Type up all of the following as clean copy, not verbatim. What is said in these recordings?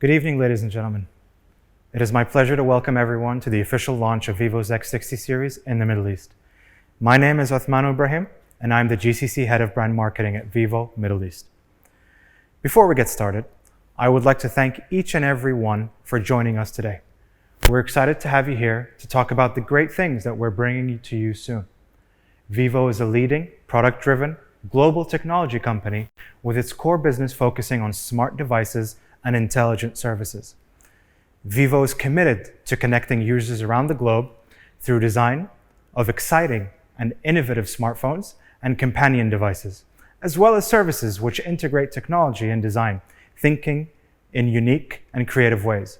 Good evening, ladies and gentlemen. It is my pleasure to welcome everyone to the official launch of vivo's X60 series in the Middle East. My name is Othman Ibrahim, and I'm the GCC Head of Brand Marketing at Vivo Middle East. Before we get started, I would like to thank each and every one for joining us today. We're excited to have you here to talk about the great things that we're bringing to you soon. Vivo is a leading, product-driven, global technology company with its core business focusing on smart devices and intelligent services. Vivo is committed to connecting users around the globe through design of exciting and innovative smartphones and companion devices, as well as services which integrate technology and design, thinking in unique and creative ways.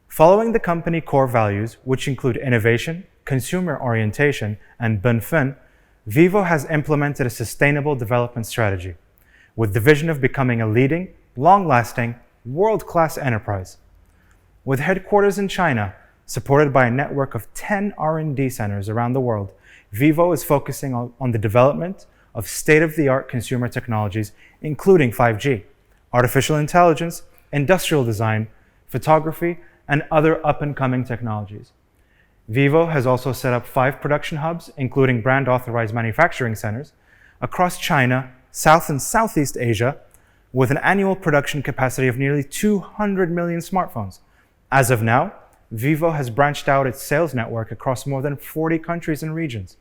Following the company core values, which include innovation, consumer orientation, and benfin, Vivo has implemented a sustainable development strategy with the vision of becoming a leading, long-lasting, world-class enterprise. With headquarters in China, supported by a network of 10 R&D centers around the world, Vivo is focusing on the development of state-of-the-art consumer technologies, including 5G, artificial intelligence, industrial design, photography, and other up-and-coming technologies. Vivo has also set up 5 production hubs, including brand-authorized manufacturing centers, across China, South and Southeast Asia, with an annual production capacity of nearly 200 million smartphones. As of now, Vivo has branched out its sales network across more than 40 countries and regions,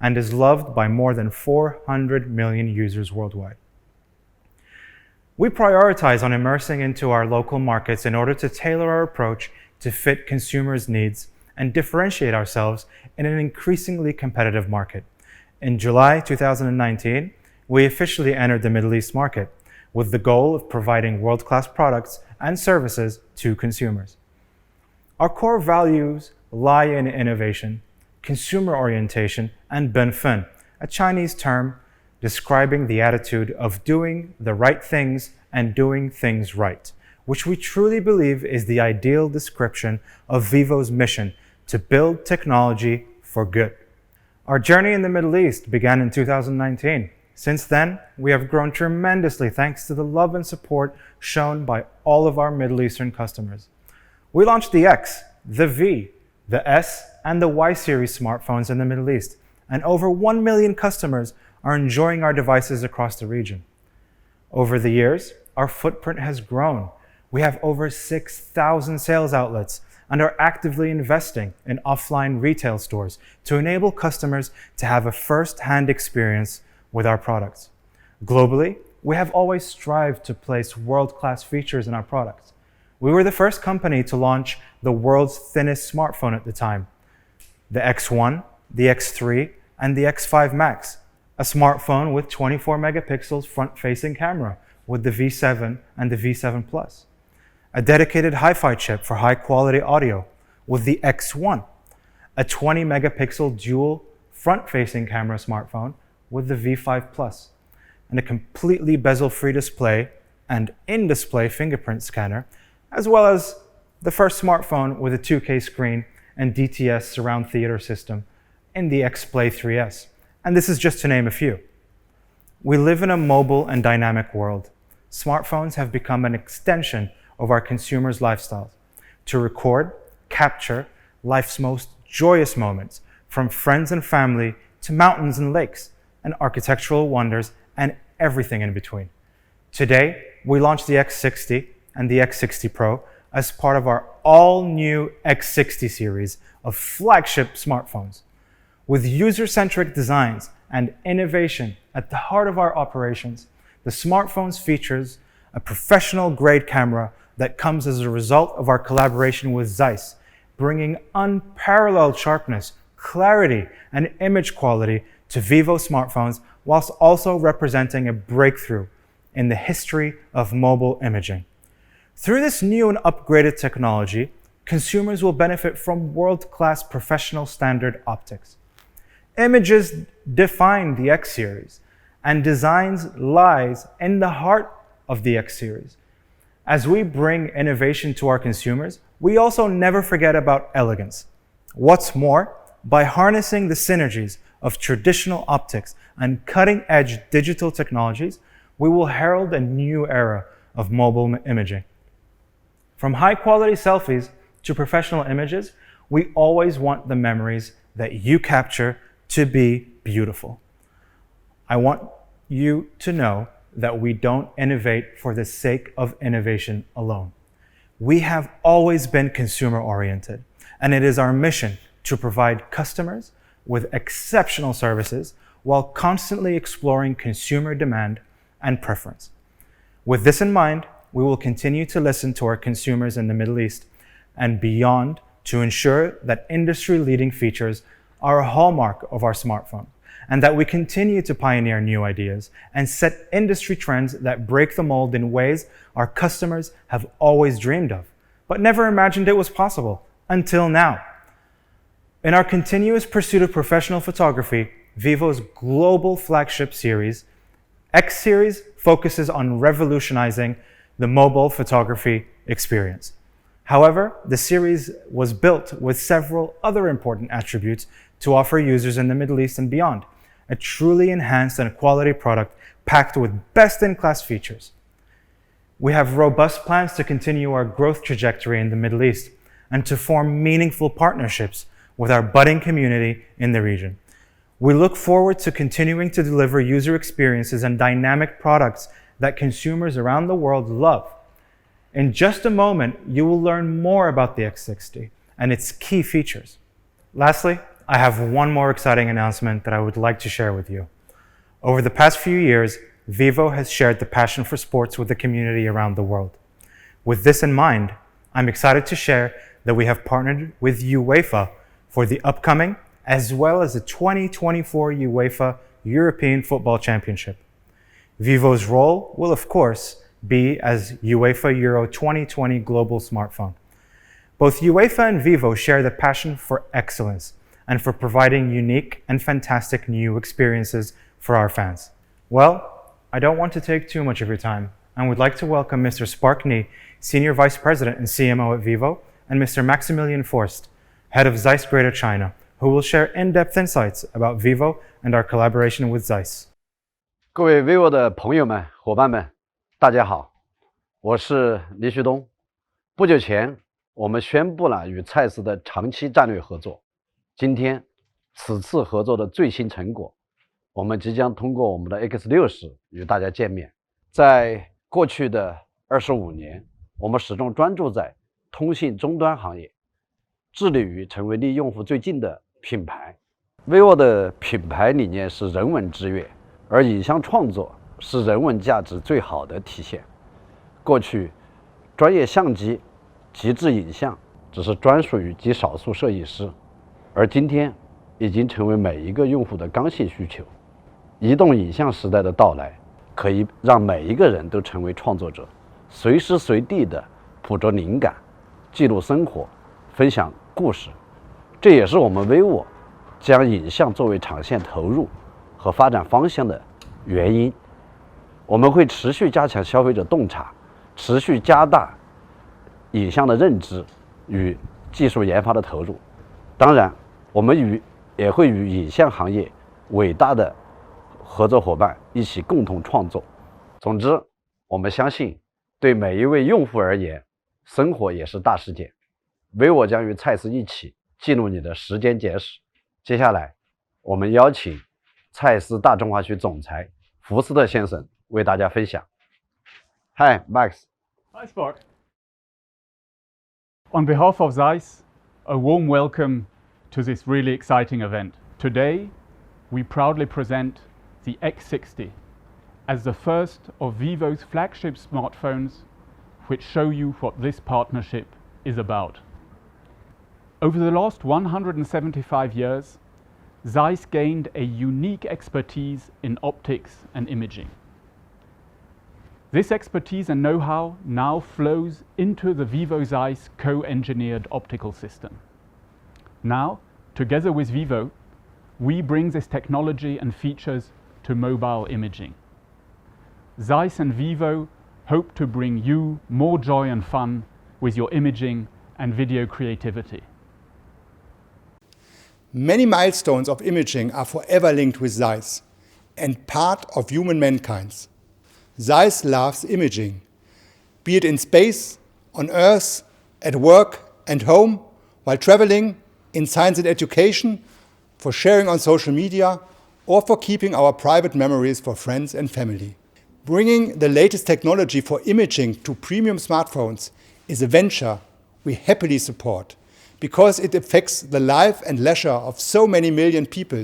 and is loved by more than 400 million users worldwide. We prioritize on immersing into our local markets in order to tailor our approach to fit consumers' needs and differentiate ourselves in an increasingly competitive market. In July 2019, we officially entered the Middle East market with the goal of providing world-class products and services to consumers. Our core values lie in innovation, consumer orientation, and benfin, a Chinese term describing the attitude of doing the right things and doing things right, which we truly believe is the ideal description of Vivo's mission to build technology for good. Our journey in the Middle East began in 2019. Since then, we have grown tremendously thanks to the love and support shown by all of our Middle Eastern customers. We launched the X, the V, the S, and the Y series smartphones in the Middle East, and over 1 million customers are enjoying our devices across the region. Over the years, our footprint has grown. We have over 6,000 sales outlets and are actively investing in offline retail stores to enable customers to have a first-hand experience with our products. Globally, we have always strived to place world-class features in our products. We were the first company to launch the world's thinnest smartphone at the time, the X1, the X3, and the X5 Max, a smartphone with 24 megapixels front-facing camera with the V7 and the V7 Plus, a dedicated hi-fi chip for high-quality audio with the X1, a 20 megapixel dual front-facing camera smartphone with the V5 Plus, and a completely bezel-free display and in-display fingerprint scanner, as well as the first smartphone with a 2K screen and DTS surround theater system in the X-Play 3S. And this is just to name a few. We live in a mobile and dynamic world. Smartphones have become an extension of our consumers' lifestyles to record, capture life's most joyous moments, from friends and family to mountains and lakes, and architectural wonders, and everything in between. Today, we launched the X60 and the X60 Pro as part of our all-new X60 series of flagship smartphones. With user-centric designs and innovation at the heart of our operations, the smartphones features a professional-grade camera that comes as a result of our collaboration with Zeiss, bringing unparalleled sharpness, clarity, and image quality to Vivo smartphones, whilst also representing a breakthrough in the history of mobile imaging. Through this new and upgraded technology, consumers will benefit from world-class professional standard optics. Images define the X series, and designs lies in the heart of the X series. As we bring innovation to our consumers, we also never forget about elegance. What's more, by harnessing the synergies of traditional optics and cutting-edge digital technologies, we will herald a new era of mobile imaging. From high-quality selfies to professional images, we always want the memories that you capture to be beautiful. I want you to know that we don't innovate for the sake of innovation alone. We have always been consumer-oriented, and it is our mission to provide customers with exceptional services while constantly exploring consumer demand and preference. With this in mind, we will continue to listen to our consumers in the Middle East and beyond to ensure that industry-leading features are a hallmark of our smartphone, and that we continue to pioneer new ideas and set industry trends that break the mold in ways our customers have always dreamed of, but never imagined it was possible until now. In our continuous pursuit of professional photography, Vivo's global flagship series, X Series, focuses on revolutionizing the mobile photography experience. However, the series was built with several other important attributes to offer users in the Middle East and beyond, a truly enhanced and quality product packed with best-in-class features. We have robust plans to continue our growth trajectory in the Middle East and to form meaningful partnerships with our budding community in the region. We look forward to continuing to deliver user experiences and dynamic products that consumers around the world love. In just a moment, you will learn more about the X60 and its key features. Lastly, I have one more exciting announcement that I would like to share with you. Over the past few years, Vivo has shared the passion for sports with the community around the world. With this in mind, I'm excited to share that we have partnered with UEFA for the upcoming as well as the 2024 UEFA European Football Championship. Vivo's role will, of course, be as UEFA Euro 2020 global smartphone. Both UEFA and Vivo share the passion for excellence and for providing unique and fantastic new experiences for our fans. Well, I don't want to take too much of your time and would like to welcome Mr. Spark Ni, Senior Vice President and CMO at Vivo, and Mr. Maximilian Forst, Head of Zeiss Greater China, who will share in-depth insights about Vivo and our collaboration with Zeiss. 各位 vivo 的朋友们、伙伴们，大家好，我是黎旭东。不久前，我们宣布了与蔡司的长期战略合作。今天，此次合作的最新成果，我们即将通过我们的 X60与大家见面。在过去的25年，我们始终专注在通信终端行业，致力于成为离用户最近的品牌。vivo 的品牌理念是人文之悦，而影像创作是人文价值最好的体现。过去，专业相机、极致影像只是专属于极少数摄影师，而今天已经成为每一个用户的刚性需求。移动影像时代的到来，可以让每一个人都成为创作者，随时随地的捕捉灵感，记录生活，分享故事。这也是我们 vivo 将影像作为长线投入和发展方向的原因。我们会持续加强消费者洞察，持续加大影像的认知与技术研发的投入。当然，我们也会与影像行业伟大的合作伙伴一起共同创作。总之，我们相信，对每一位用户而言，生活也是大事件。vivo将与蔡司一起记录你的时间简史。接下来，我们邀请蔡司大中华区总裁福斯特先生为大家分享。Hi, Max. Hi, Spark. On behalf of Zeiss, a warm welcome to this really exciting event. Today, we proudly present the X60 as the first of Vivo's flagship smartphones, which show you what this partnership is about. Over the last 175 years, Zeiss gained a unique expertise in optics and imaging. This expertise and know-how now flows into the Vivo Zeiss co-engineered optical system. Now, together with Vivo, we bring this technology and features to mobile imaging. Zeiss and Vivo hope to bring you more joy and fun with your imaging and video creativity. Many milestones of imaging are forever linked with Zeiss and part of human mankind. Zeiss loves imaging, be it in space on Earth, at work and home, while traveling, in science and education, for sharing on social media, or for keeping our private memories for friends and family. Bringing the latest technology for imaging to premium smartphones is a venture we happily support because it affects the life and leisure of so many million people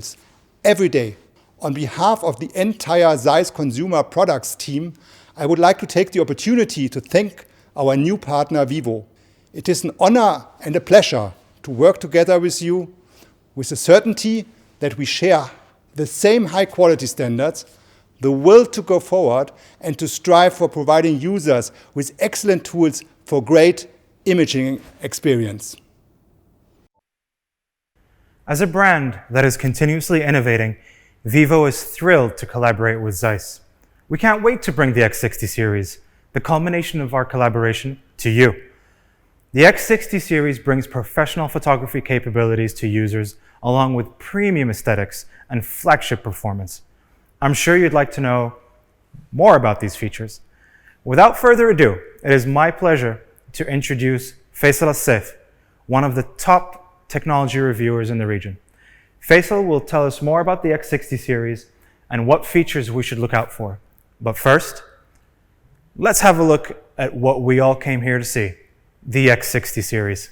every day. On behalf of the entire Zeiss Consumer Products team, I would like to take the opportunity to thank our new partner Vivo. It is an honor and a pleasure to work together with you with the certainty that we share the same high quality standards, the will to go forward and to strive for providing users with excellent tools for great imaging experience. As a brand that is continuously innovating, Vivo is thrilled to collaborate with Zeiss. We can't wait to bring the X60 series, the culmination of our collaboration, to you. The X60 series brings professional photography capabilities to users along with premium aesthetics and flagship performance. I'm sure you'd like to know more about these features. Without further ado, it is my pleasure to introduce Faisal Asif, one of the top technology reviewers in the region. Faisal will tell us more about the X60 series and what features we should look out for. But first, let's have a look at what we all came here to see, the X60 series.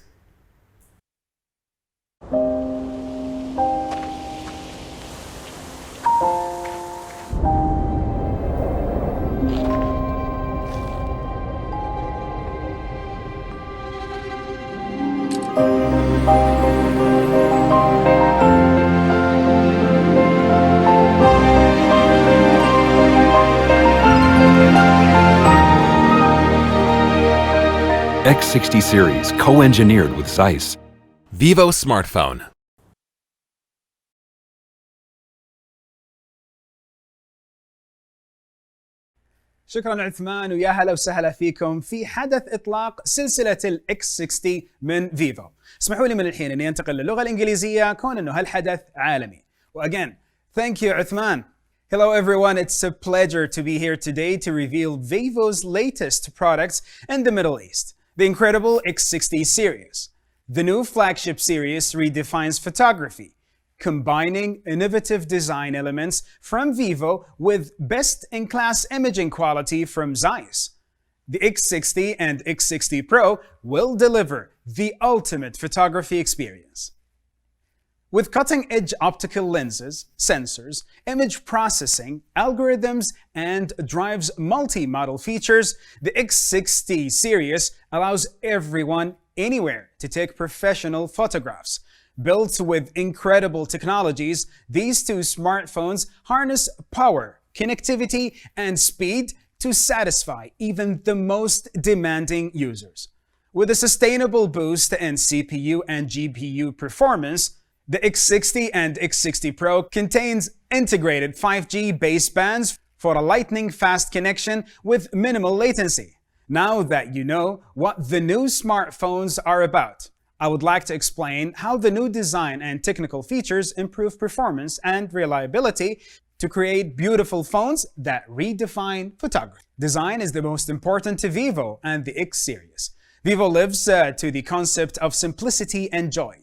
X60 Series, co-engineered with Zeiss. Vivo smartphone. شكرا عثمان ويا هلا وسهلا فيكم في حدث إطلاق سلسلة X60 من فيفو. اسمحوا لي من الحين أني أنتقل للغة الإنجليزية كون أنه هالحدث عالمي. Again, thank you عثمان. Hello everyone, it's a pleasure to be here today to reveal Vivo's latest products in the Middle East. The incredible X60 series. The new flagship series redefines photography, combining innovative design elements from Vivo with best-in-class imaging quality from Zeiss. The X60 and X60 Pro will deliver the ultimate photography experience. With cutting-edge optical lenses, sensors, image processing, algorithms, and drives multi-modal features, the X60 series allows everyone anywhere to take professional photographs. Built with incredible technologies, these two smartphones harness power, connectivity, and speed to satisfy even the most demanding users. With a sustainable boost in CPU and GPU performance, the X60 and X60 Pro contains integrated 5G basebands for a lightning-fast connection with minimal latency. Now that you know what the new smartphones are about, I would like to explain how the new design and technical features improve performance and reliability to create beautiful phones that redefine photography. Design is the most important to Vivo and the X series. Vivo lives to the concept of simplicity and joy.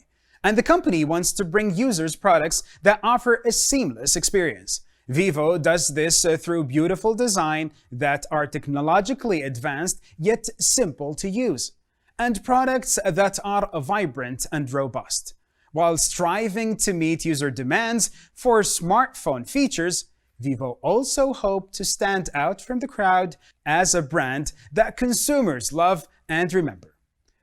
And the company wants to bring users products that offer a seamless experience. Vivo does this through beautiful design that are technologically advanced yet simple to use, and products that are vibrant and robust. While striving to meet user demands for smartphone features, Vivo also hoped to stand out from the crowd as a brand that consumers love and remember.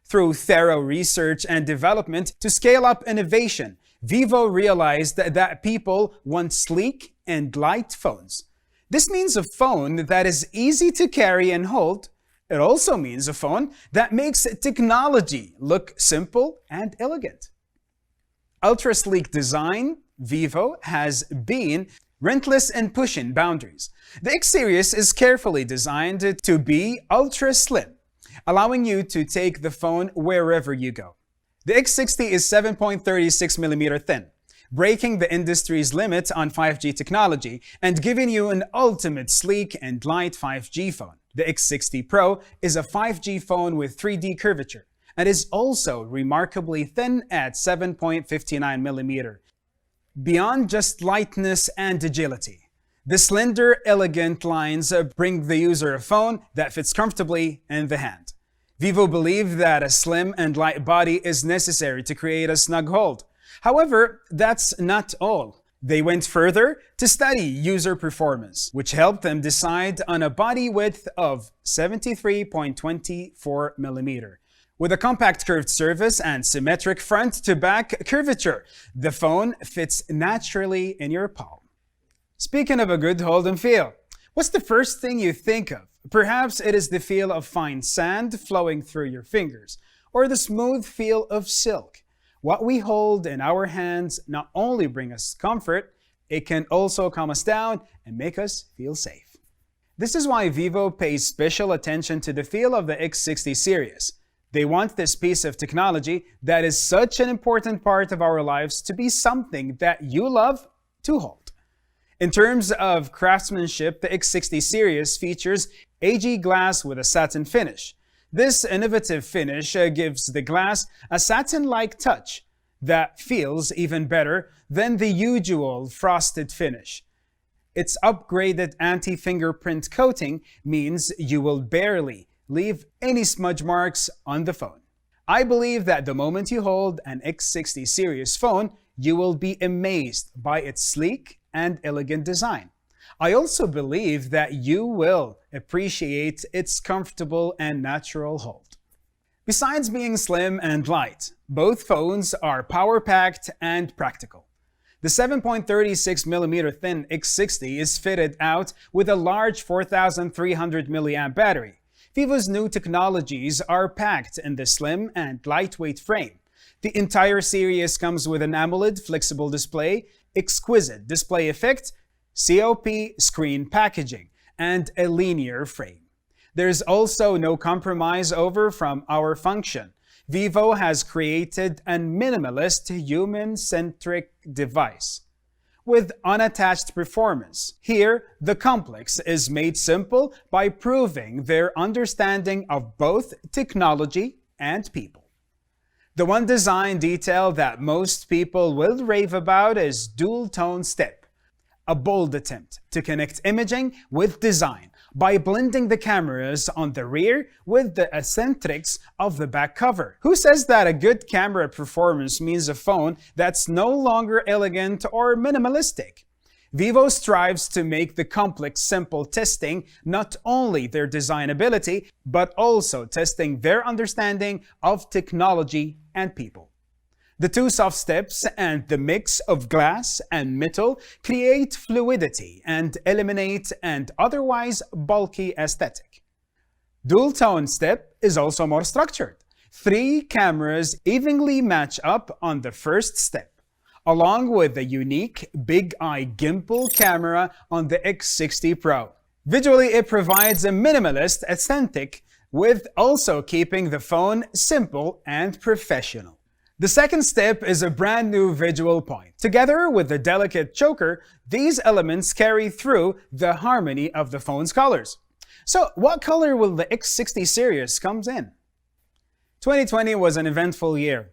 Through thorough research and development to scale up innovation, Vivo realized that people want sleek and light phones. This means a phone that is easy to carry and hold. It also means a phone that makes technology look simple and elegant. Ultra sleek design, Vivo has been relentless in pushing boundaries. The X series is carefully designed to be ultra slim, allowing you to take the phone wherever you go. The X60 is 7.36mm thin, breaking the industry's limit on 5G technology and giving you an ultimate sleek and light 5G phone. The X60 Pro is a 5G phone with 3D curvature and is also remarkably thin at 7.59mm. Beyond just lightness and agility, the slender, elegant lines bring the user a phone that fits comfortably in the hand. Vivo believed that a slim and light body is necessary to create a snug hold. However, that's not all. They went further to study user performance, which helped them decide on a body width of 73.24mm. With a compact curved surface and symmetric front-to-back curvature, the phone fits naturally in your palm. Speaking of a good hold and feel, what's the first thing you think of? Perhaps it is the feel of fine sand flowing through your fingers, or the smooth feel of silk. What we hold in our hands not only bring us comfort, it can also calm us down and make us feel safe. This is why Vivo pays special attention to the feel of the X60 series. They want this piece of technology that is such an important part of our lives to be something that you love to hold. In terms of craftsmanship, the X60 series features AG glass with a satin finish. This innovative finish gives the glass a satin-like touch that feels even better than the usual frosted finish. Its upgraded anti-fingerprint coating means you will barely leave any smudge marks on the phone. I believe that the moment you hold an X60 series phone, you will be amazed by its sleek and elegant design. I also believe that you will appreciate its comfortable and natural hold. Besides being slim and light, both phones are power-packed and practical. The 7.36mm thin X60 is fitted out with a large 4,300 mAh battery. Vivo's new technologies are packed in the slim and lightweight frame. The entire series comes with an AMOLED flexible display, exquisite display effect, COP screen packaging, and a linear frame. There's also no compromise from our function. Vivo has created a minimalist, human-centric device with unattached performance. Here, the complex is made simple by proving their understanding of both technology and people. The one design detail that most people will rave about is dual-tone step, a bold attempt to connect imaging with design by blending the cameras on the rear with the eccentrics of the back cover. Who says that a good camera performance means a phone that's no longer elegant or minimalistic? Vivo strives to make the complex simple, testing not only their design ability, but also testing their understanding of technology and people. The two soft steps and the mix of glass and metal create fluidity and eliminate an otherwise bulky aesthetic. Dual-tone step is also more structured. 3 cameras evenly match up on the first step, along with the unique big-eye gimbal camera on the X60 Pro. Visually, it provides a minimalist aesthetic with also keeping the phone simple and professional. The second step is a brand new visual point. Together with the delicate choker, these elements carry through the harmony of the phone's colors. So, what color will the X60 series comes in? 2020 was an eventful year.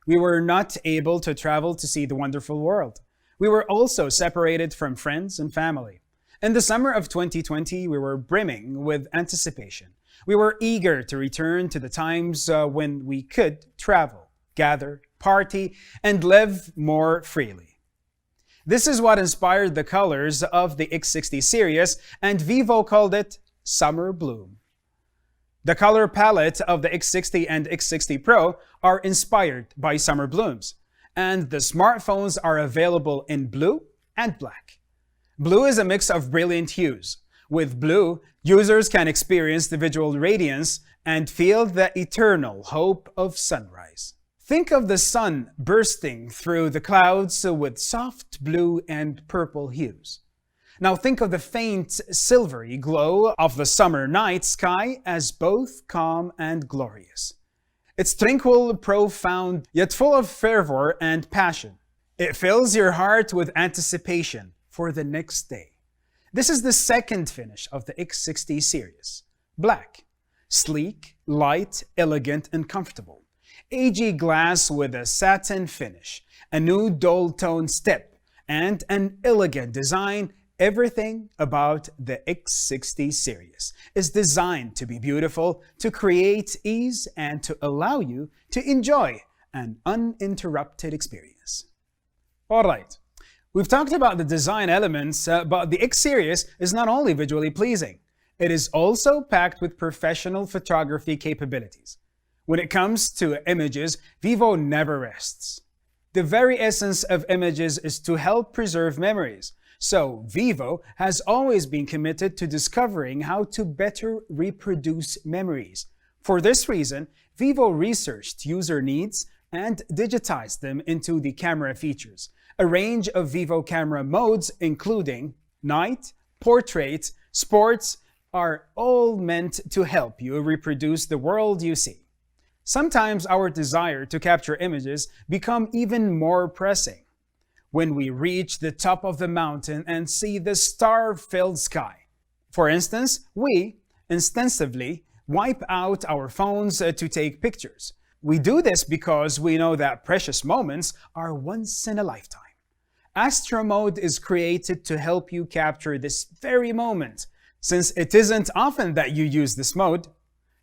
We were not able to travel to see the wonderful world. We were also separated from friends and family. In the summer of 2020, we were brimming with anticipation. We were eager to return to the times when we could travel, gather, party, and live more freely. This is what inspired the colors of the X60 series, and Vivo called it Summer Bloom. The color palette of the X60 and X60 Pro are inspired by summer blooms, and the smartphones are available in blue and black. Blue is a mix of brilliant hues. With blue, users can experience the visual radiance and feel the eternal hope of sunrise. Think of the sun bursting through the clouds with soft blue and purple hues. Now think of the faint silvery glow of the summer night sky as both calm and glorious. It's tranquil, profound, yet full of fervor and passion. It fills your heart with anticipation for the next day. This is the second finish of the X60 series. black. Sleek, light, elegant, and comfortable. Aged glass with a satin finish, a new dull tone step, and an elegant design. Everything about the X60 series is designed to be beautiful, to create ease, and to allow you to enjoy an uninterrupted experience. Alright, we've talked about the design elements, but the X series is not only visually pleasing, it is also packed with professional photography capabilities. When it comes to images, Vivo never rests. The very essence of images is to help preserve memories. So, Vivo has always been committed to discovering how to better reproduce memories. For this reason, Vivo researched user needs and digitized them into the camera features. A range of Vivo camera modes, including night, portrait, sports, are all meant to help you reproduce the world you see. Sometimes our desire to capture images become even more pressing. When we reach the top of the mountain and see the star-filled sky. For instance, we instinctively wipe out our phones to take pictures. We do this because we know that precious moments are once in a lifetime. Astro Mode is created to help you capture this very moment. Since it isn't often that you use this mode,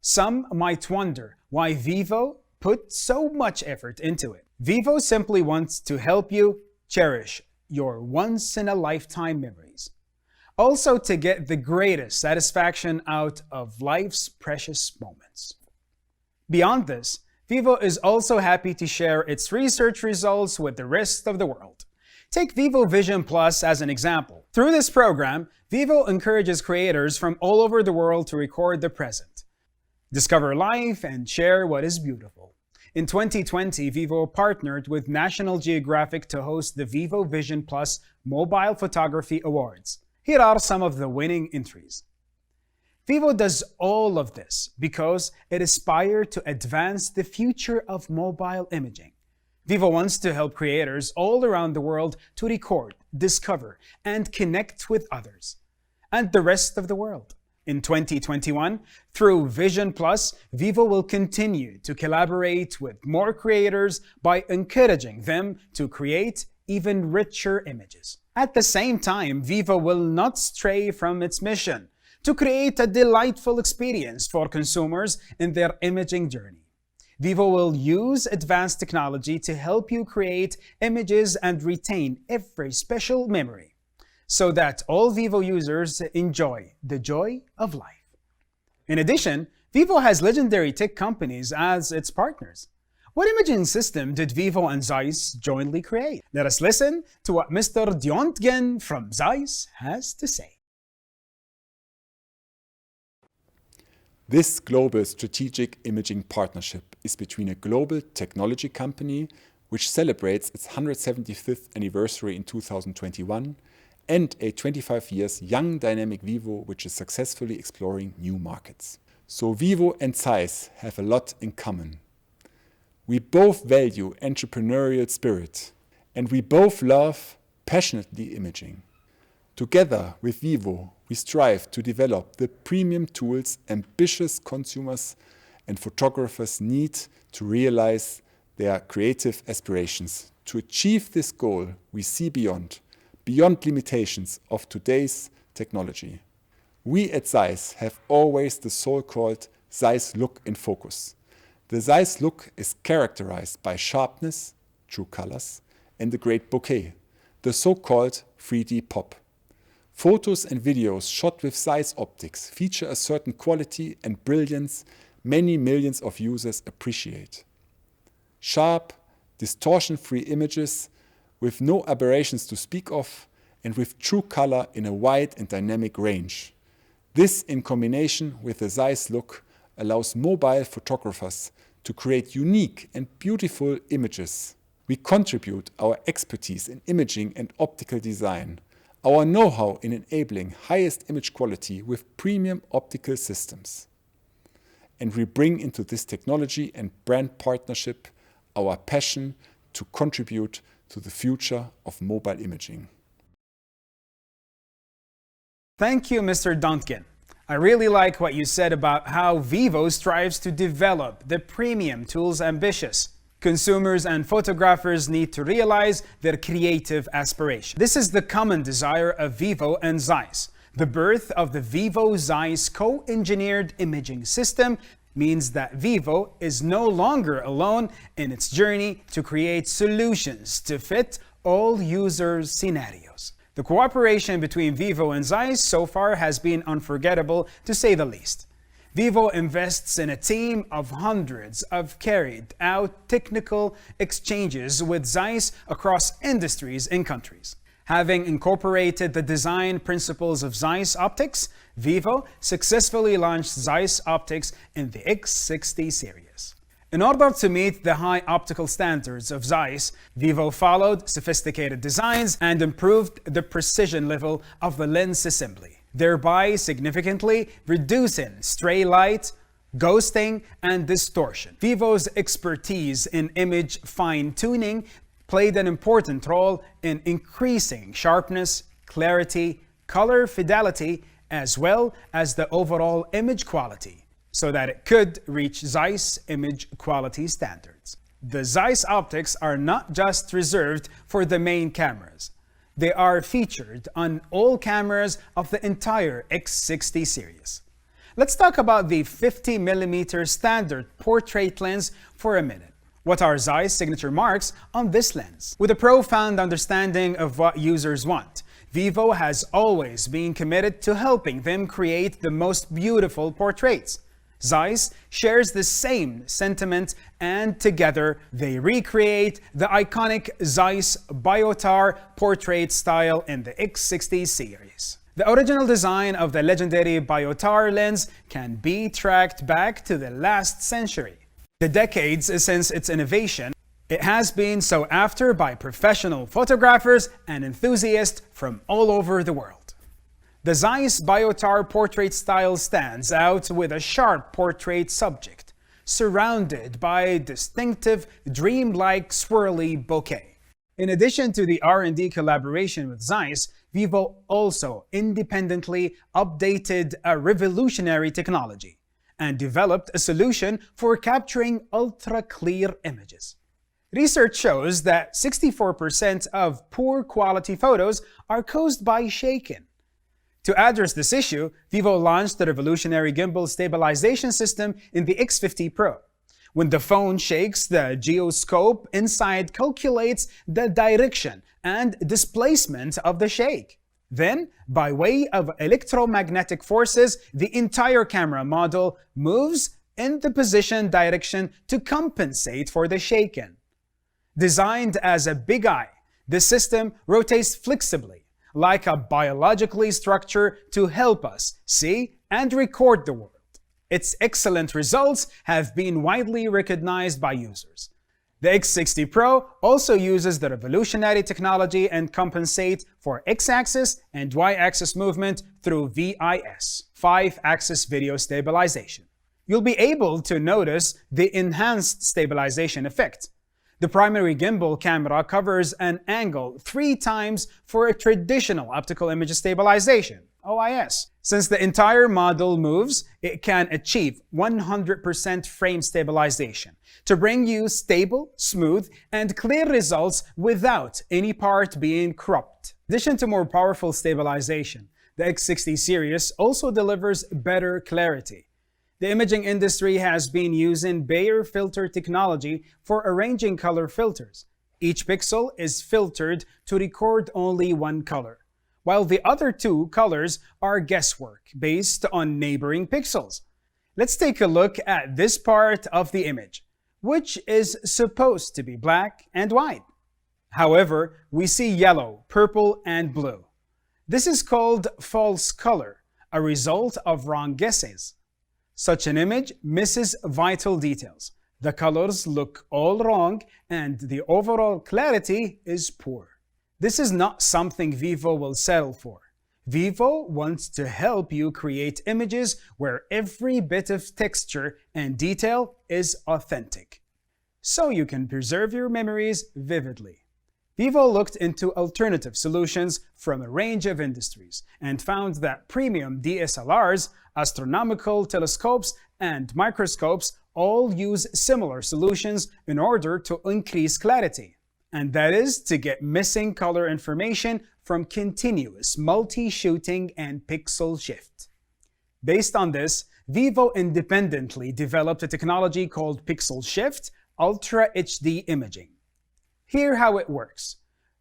some might wonder why Vivo put so much effort into it. Vivo simply wants to help you cherish your once-in-a-lifetime memories. Also to get the greatest satisfaction out of life's precious moments. Beyond this, Vivo is also happy to share its research results with the rest of the world. Take Vivo Vision Plus as an example. Through this program, Vivo encourages creators from all over the world to record the present, discover life, and share what is beautiful. In 2020, Vivo partnered with National Geographic to host the Vivo Vision Plus Mobile Photography Awards. Here are some of the winning entries. Vivo does all of this because it aspires to advance the future of mobile imaging. Vivo wants to help creators all around the world to record, discover, and connect with others and the rest of the world. In 2021, through Vision Plus, Vivo will continue to collaborate with more creators by encouraging them to create even richer images. At the same time, Vivo will not stray from its mission to create a delightful experience for consumers in their imaging journey. Vivo will use advanced technology to help you create images and retain every special memory, so that all Vivo users enjoy the joy of life. In addition, Vivo has legendary tech companies as its partners. What imaging system did Vivo and Zeiss jointly create? Let us listen to what Mr. Diontgen from Zeiss has to say. This global strategic imaging partnership is between a global technology company, which celebrates its 175th anniversary in 2021, and a 25 years young dynamic Vivo, which is successfully exploring new markets. So Vivo and Zeiss have a lot in common. We both value entrepreneurial spirit, and we both love passionately imaging. Together with Vivo, we strive to develop the premium tools ambitious consumers and photographers need to realize their creative aspirations. To achieve this goal, we see beyond limitations of today's technology. We at Zeiss have always the so-called Zeiss look in focus. The Zeiss look is characterized by sharpness, true colors, and the great bokeh, the so-called 3D pop. Photos and videos shot with Zeiss optics feature a certain quality and brilliance many millions of users appreciate. Sharp, distortion-free images with no aberrations to speak of, and with true color in a wide and dynamic range. This, in combination with the Zeiss look, allows mobile photographers to create unique and beautiful images. We contribute our expertise in imaging and optical design, our know-how in enabling highest image quality with premium optical systems. And we bring into this technology and brand partnership our passion to contribute to the future of mobile imaging. Thank you, Mr. Diontgen. I really like what you said about how Vivo strives to develop the premium tools ambitious. Consumers and photographers need to realize their creative aspiration. This is the common desire of Vivo and Zeiss. The birth of the Vivo Zeiss co-engineered imaging system means that Vivo is no longer alone in its journey to create solutions to fit all users' scenarios. The cooperation between Vivo and Zeiss so far has been unforgettable, to say the least. Vivo invests in a team of hundreds of carried out technical exchanges with Zeiss across industries and countries. Having incorporated the design principles of Zeiss optics, Vivo successfully launched Zeiss optics in the X60 series. In order to meet the high optical standards of Zeiss, Vivo followed sophisticated designs and improved the precision level of the lens assembly, thereby significantly reducing stray light, ghosting, and distortion. Vivo's expertise in image fine-tuning played an important role in increasing sharpness, clarity, color fidelity, as well as the overall image quality, so that it could reach Zeiss image quality standards. The Zeiss optics are not just reserved for the main cameras. They are featured on all cameras of the entire X60 series. Let's talk about the 50mm standard portrait lens for a minute. What are Zeiss signature marks on this lens? With a profound understanding of what users want, Vivo has always been committed to helping them create the most beautiful portraits. Zeiss shares the same sentiment, and together they recreate the iconic Zeiss Biotar portrait style in the X60 series. The original design of the legendary Biotar lens can be tracked back to the last century. The decades since its innovation, it has been sought after by professional photographers and enthusiasts from all over the world. The Zeiss Biotar portrait style stands out with a sharp portrait subject, surrounded by a distinctive, dreamlike swirly bouquet. In addition to the R&D collaboration with Zeiss, Vivo also independently updated a revolutionary technology and developed a solution for capturing ultra-clear images. Research shows that 64% of poor quality photos are caused by shaking. To address this issue, Vivo launched the revolutionary Gimbal Stabilization system in the X50 Pro. When the phone shakes, the gyroscope inside calculates the direction and displacement of the shake. Then, by way of electromagnetic forces, the entire camera module moves in the position direction to compensate for the shaking. Designed as a big eye, the system rotates flexibly, like a biologically structure, to help us see and record the world. Its excellent results have been widely recognized by users. The X60 Pro also uses the revolutionary technology and compensates for X-axis and Y-axis movement through VIS, 5-axis video stabilization. You'll be able to notice the enhanced stabilization effect. The primary gimbal camera covers an angle 3 times for a traditional optical image stabilization, OIS. Since the entire model moves, it can achieve 100% frame stabilization to bring you stable, smooth, and clear results without any part being cropped. In addition to more powerful stabilization, the X60 series also delivers better clarity. The imaging industry has been using Bayer filter technology for arranging color filters. Each pixel is filtered to record only one color, while the other 2 colors are guesswork based on neighboring pixels. Let's take a look at this part of the image, which is supposed to be black and white. However, we see yellow, purple, and blue. This is called false color, a result of wrong guesses. Such an image misses vital details. The colors look all wrong, and the overall clarity is poor. This is not something Vivo will settle for. Vivo wants to help you create images where every bit of texture and detail is authentic, so you can preserve your memories vividly. Vivo looked into alternative solutions from a range of industries and found that premium DSLRs, astronomical telescopes, and microscopes all use similar solutions in order to increase clarity, and that is to get missing color information from continuous multi-shooting and pixel shift. Based on this, Vivo independently developed a technology called Pixel Shift Ultra HD imaging. Here how it works.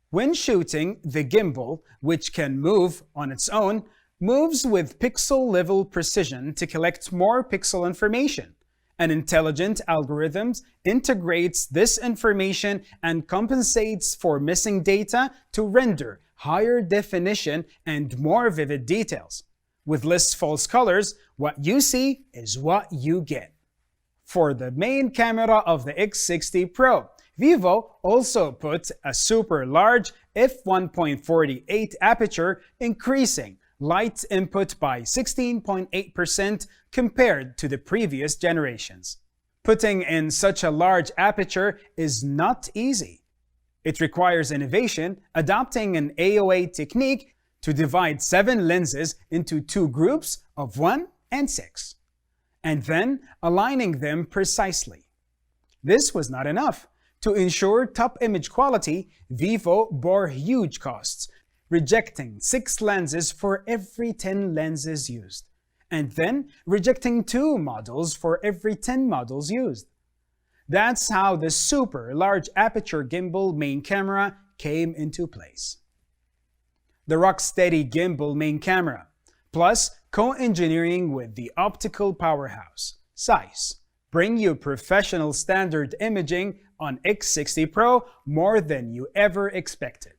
When shooting, the gimbal, which can move on its own, moves with pixel-level precision to collect more pixel information. An intelligent algorithm integrates this information and compensates for missing data to render higher definition and more vivid details. With less false colors, what you see is what you get. For the main camera of the X60 Pro, Vivo also put a super large f1.48 aperture, increasing light input by 16.8% compared to the previous generations. Putting in such a large aperture is not easy. It requires innovation, adopting an AOA technique to divide 7 lenses into 2 groups of 1 and 6, and then aligning them precisely. This was not enough. To ensure top image quality, Vivo bore huge costs, rejecting 6 lenses for every 10 lenses used, and then rejecting 2 models for every 10 models used. That's how the super large aperture gimbal main camera came into place. The rock-steady gimbal main camera, plus co-engineering with the optical powerhouse, Zeiss, bring you professional standard imaging on X60 Pro more than you ever expected.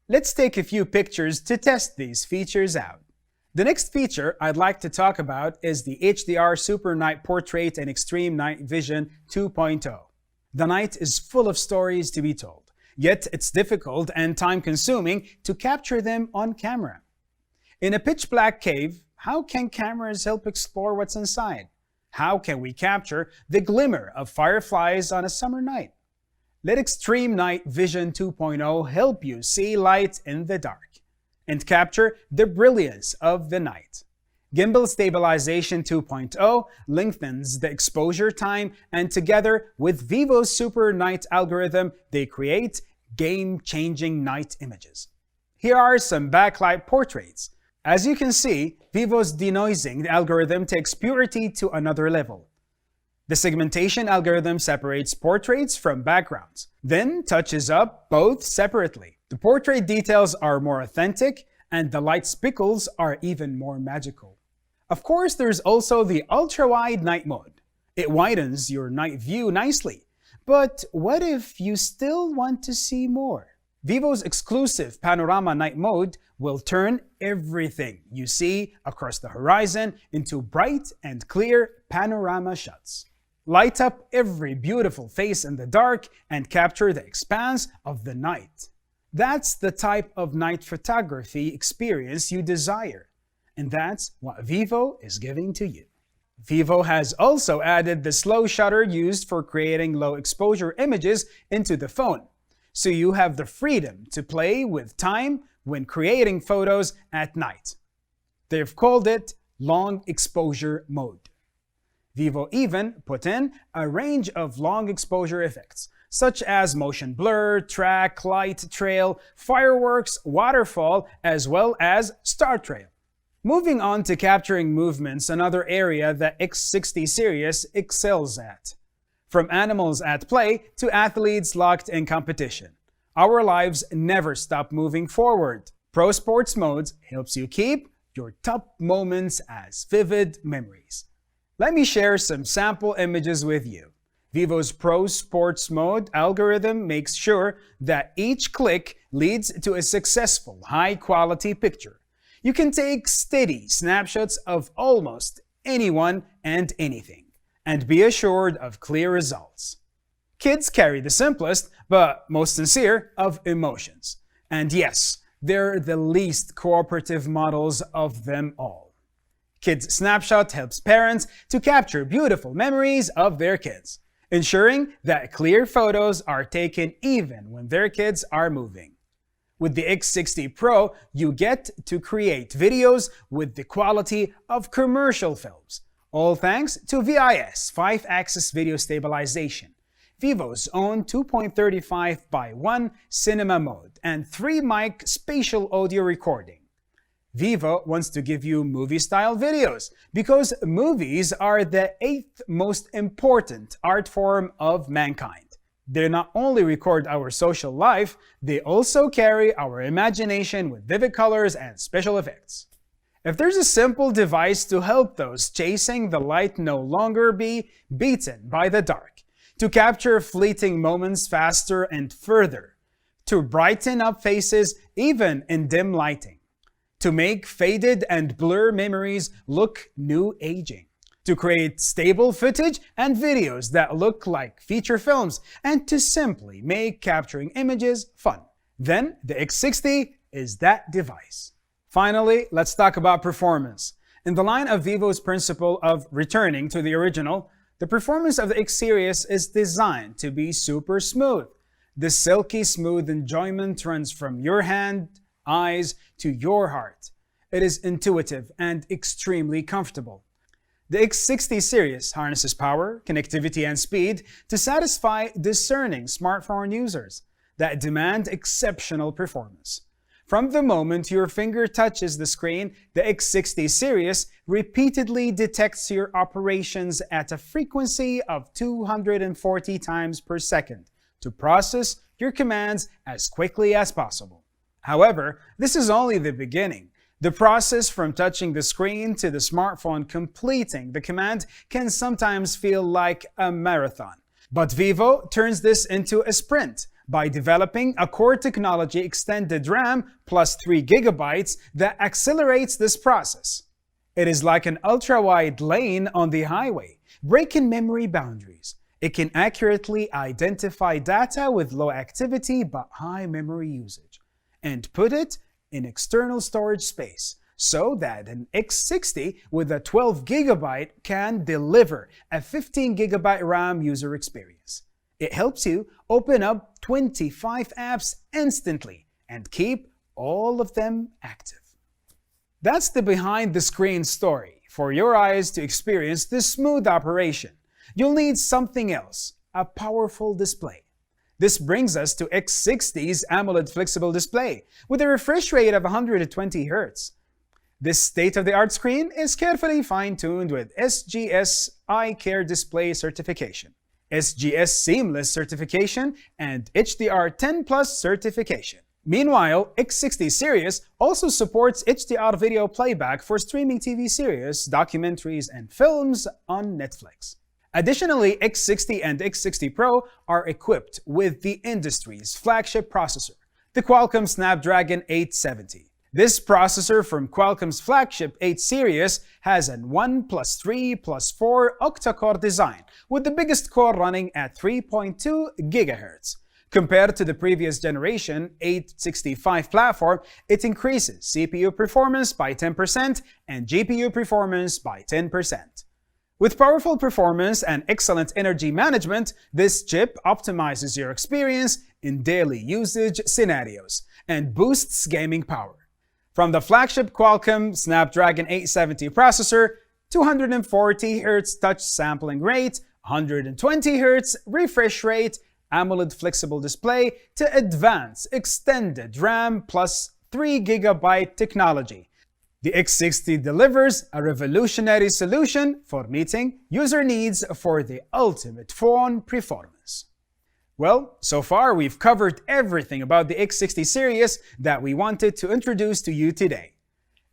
Let's take a few pictures to test these features out. The next feature I'd like to talk about is the HDR Super Night Portrait and Extreme Night Vision 2.0. The night is full of stories to be told, yet it's difficult and time-consuming to capture them on camera. In a pitch-black cave, how can cameras help explore what's inside? How can we capture the glimmer of fireflies on a summer night? Let Extreme Night Vision 2.0 help you see light in the dark and capture the brilliance of the night. Gimbal Stabilization 2.0 lengthens the exposure time, and together with Vivo's Super Night algorithm, they create game-changing night images. Here are some backlight portraits. As you can see, Vivo's denoising algorithm takes purity to another level. The segmentation algorithm separates portraits from backgrounds, then touches up both separately. The portrait details are more authentic, and the light spickles are even more magical. Of course, there's also the ultra-wide night mode. It widens your night view nicely. But what if you still want to see more? Vivo's exclusive Panorama Night mode will turn everything you see across the horizon into bright and clear panorama shots. Light up every beautiful face in the dark and capture the expanse of the night. That's the type of night photography experience you desire, and that's what Vivo is giving to you. Vivo has also added the slow shutter used for creating low exposure images into the phone, so you have the freedom to play with time when creating photos at night. They've called it long exposure mode. Vivo even put in a range of long exposure effects, such as motion blur, track, light trail, fireworks, waterfall, as well as star trail. Moving on to capturing movements, another area that X60 Series excels at. From animals at play to athletes locked in competition, our lives never stop moving forward. Pro Sports Modes helps you keep your top moments as vivid memories. Let me share some sample images with you. Vivo's Pro Sports Mode algorithm makes sure that each click leads to a successful, high-quality picture. You can take steady snapshots of almost anyone and anything, and be assured of clear results. Kids carry the simplest, but most sincere of emotions. And yes, they're the least cooperative models of them all. Kids Snapshot helps parents to capture beautiful memories of their kids, ensuring that clear photos are taken even when their kids are moving. With the X60 Pro, you get to create videos with the quality of commercial films, all thanks to VIS, 5-axis video stabilization, Vivo's own 2.35x1 cinema mode, and 3-mic spatial audio recording. Vivo wants to give you movie-style videos because movies are the 8th most important art form of mankind. They not only record our social life, they also carry our imagination with vivid colors and special effects. If there's a simple device to help those chasing the light no longer be beaten by the dark, to capture fleeting moments faster and further, to brighten up faces even in dim lighting, to make faded and blur memories look new aging, to create stable footage and videos that look like feature films, and to simply make capturing images fun. Then the X60 is that device. Finally, let's talk about performance. In the line of Vivo's principle of returning to the original, the performance of the X series is designed to be super smooth. The silky smooth enjoyment runs from your hand, eyes, to your heart. It is intuitive and extremely comfortable. The X60 series harnesses power, connectivity, and speed to satisfy discerning smartphone users that demand exceptional performance. From the moment your finger touches the screen, the X60 series repeatedly detects your operations at a frequency of 240 times per second to process your commands as quickly as possible. However, this is only the beginning. The process from touching the screen to the smartphone completing the command can sometimes feel like a marathon. But Vivo turns this into a sprint by developing a core technology extended RAM plus 3 GB that accelerates this process. It is like an ultra-wide lane on the highway, breaking memory boundaries. It can accurately identify data with low activity but high memory usage, and put it in external storage space so that an X60 with a 12 GB can deliver a 15 GB RAM user experience. It helps you open up 25 apps instantly and keep all of them active. That's the behind the screen story. For your eyes to experience this smooth operation, you'll need something else, a powerful display. This brings us to X60's AMOLED flexible display with a refresh rate of 120 Hz. This state-of-the-art screen is carefully fine-tuned with SGS Eye Care Display certification, SGS Seamless certification, and HDR10 Plus certification. Meanwhile, X60 series also supports HDR video playback for streaming TV series, documentaries, and films on Netflix. Additionally, X60 and X60 Pro are equipped with the industry's flagship processor, the Qualcomm Snapdragon 870. This processor from Qualcomm's flagship 8 series has an 1+3+4 octa-core design, with the biggest core running at 3.2 GHz. Compared to the previous generation 865 platform, it increases CPU performance by 10% and GPU performance by 10%. With powerful performance and excellent energy management, this chip optimizes your experience in daily usage scenarios and boosts gaming power. From the flagship Qualcomm Snapdragon 870 processor, 240 Hz touch sampling rate, 120 Hz refresh rate, AMOLED flexible display, to advanced extended RAM plus 3 GB technology, the X60 delivers a revolutionary solution for meeting user needs for the ultimate phone performance. Well, so far we've covered everything about the X60 series that we wanted to introduce to you today.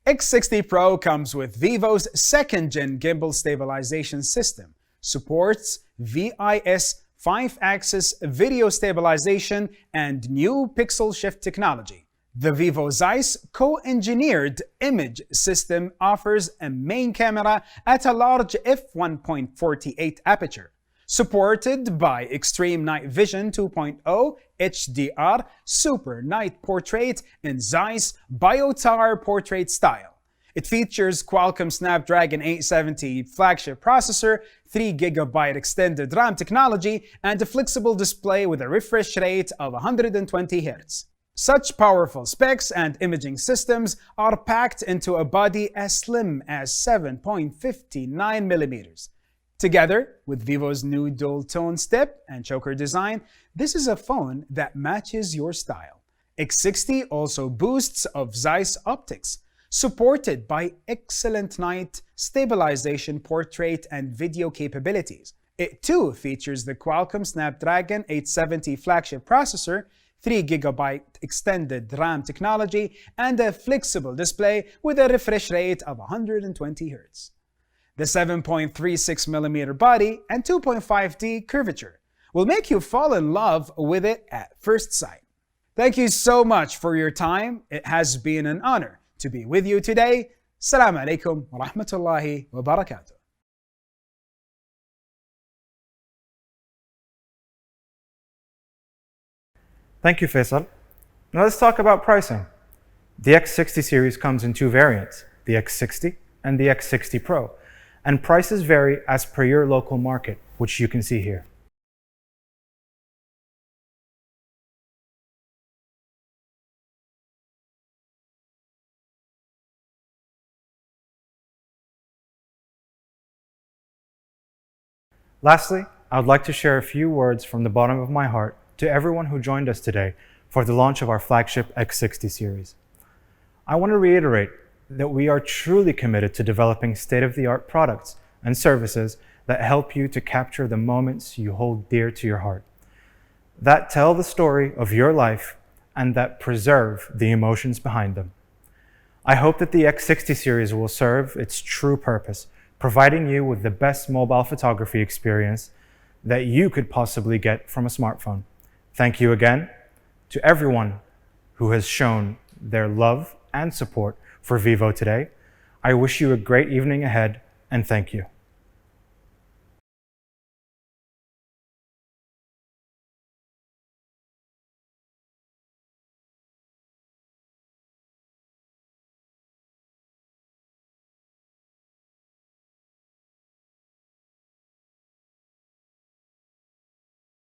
X60 Pro comes with Vivo's second-gen Gimbal Stabilization system, supports VIS 5-axis video stabilization, and new pixel shift technology. The Vivo Zeiss co-engineered image system offers a main camera at a large f1.48 aperture, supported by Extreme Night Vision 2.0 HDR Super Night Portrait in Zeiss Biotar Portrait style. It features Qualcomm Snapdragon 870 flagship processor, 3 GB extended RAM technology, and a flexible display with a refresh rate of 120 Hz. Such powerful specs and imaging systems are packed into a body as slim as 7.59 millimeters. Together with Vivo's new dual-tone step and choker design, this is a phone that matches your style. X60 also boasts of Zeiss optics, supported by excellent night stabilization, portrait, and video capabilities. It too features the Qualcomm Snapdragon 870 flagship processor, 3GB extended RAM technology, and a flexible display with a refresh rate of 120Hz. The 7.36mm body and 2.5D curvature will make you fall in love with it at first sight. Thank you so much for your time. It has been an honor to be with you today. Assalamu alaikum wa rahmatullahi wa barakatuh. Thank you, Faisal. Now let's talk about pricing. The X60 series comes in two variants, the X60 and the X60 Pro, and prices vary as per your local market, which you can see here. Lastly, I would like to share a few words from the bottom of my heart to everyone who joined us today for the launch of our flagship X60 series. I want to reiterate that we are truly committed to developing state-of-the-art products and services that help you to capture the moments you hold dear to your heart, that tell the story of your life and that preserve the emotions behind them. I hope that the X60 series will serve its true purpose, providing you with the best mobile photography experience that you could possibly get from a smartphone. Thank you again to everyone who has shown their love and support for Vivo today. I wish you a great evening ahead, and thank you.